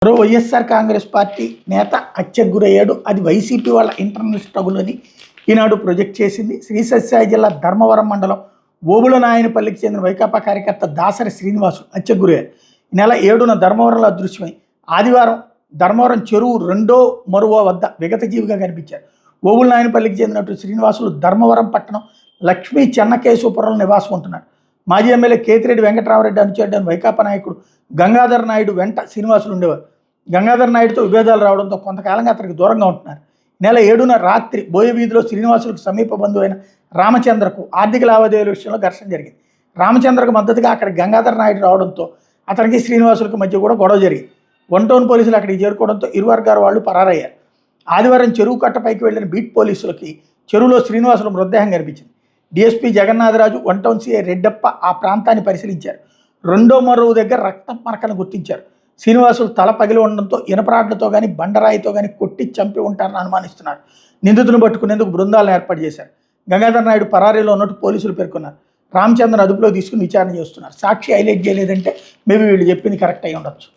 మరో వైఎస్ఆర్ కాంగ్రెస్ పార్టీ నేత హత్యకు గురయ్యాడు. అది వైసీపీ వాళ్ళ ఇంటర్నల్ స్ట్రగుల్ అని ఈనాడు ప్రొజెక్ట్ చేసింది. శ్రీ సత్యసాయి జిల్లా ధర్మవరం మండలం ఓబుళనాయనపల్లికి చెందిన వైకాపా కార్యకర్త దాసరి శ్రీనివాసు హత్యకు గురయ్యారు. ఈ నెల 7న ధర్మవరంలో అదృశ్యమై ఆదివారం ధర్మవరం చెరువు రెండో మరువ వద్ద విగతజీవిగా కనిపించారు. ఓబుళనాయనపల్లికి చెందినటువంటి శ్రీనివాసులు ధర్మవరం పట్టణం లక్ష్మీ చెన్నకేశవపురంలో నివాసం ఉంటున్నాడు. మాజీ ఎమ్మెల్యే కేతిరెడ్డి వెంకటరామరెడ్డి అనుచరుడైన వైకాపా నాయకుడు గంగాధర్ నాయుడు వెంట శ్రీనివాసులు ఉండేవారు. గంగాధర్ నాయుడుతో విభేదాలు రావడంతో కొంతకాలంగా అతనికి దూరంగా ఉంటున్నారు. నెల 7న రాత్రి బోయ వీధిలో శ్రీనివాసులకు సమీప బంధువు అయిన రామచంద్రకు ఆర్థిక లావాదేవీల విషయంలో ఘర్షణ జరిగింది. రామచంద్రకు మద్దతుగా అక్కడ గంగాధర్ నాయుడు రావడంతో అతనికి శ్రీనివాసులకు మధ్య కూడా గొడవ జరిగింది. వన్ టౌన్ పోలీసులు అక్కడికి చేరుకోవడంతో ఇరు వర్గాల వాళ్ళు పరారయ్యారు. ఆదివారం చెరువు కట్టపైకి వెళ్లిన బీట్ పోలీసులకి చెరువులో శ్రీనివాసుల మృతదేహం కనిపించింది. DSP Jagannatharaju, one town CI Reddappa ఆ ప్రాంతాన్ని పరిశీలించారు. రెండో మరువు దగ్గర రక్తం మరకను గుర్తించారు. శ్రీనివాసులు తల పగిలి ఉండడంతో ఇనపరాడ్లతో కానీ బండరాయితో కానీ కొట్టి చంపి ఉంటారని అనుమానిస్తున్నారు. నిందితులను పట్టుకునేందుకు బృందాలను ఏర్పాటు చేశారు. గంగాధర్ నాయుడు పరారీలో ఉన్నట్టు పోలీసులు పేర్కొన్నారు. రామచంద్రన్ అదుపులో తీసుకుని విచారణ చేస్తున్నారు. సాక్షి హైలైట్ చేయలేదంటే మేబీ వీళ్ళు చెప్పింది కరెక్ట్ అయి ఉండొచ్చు.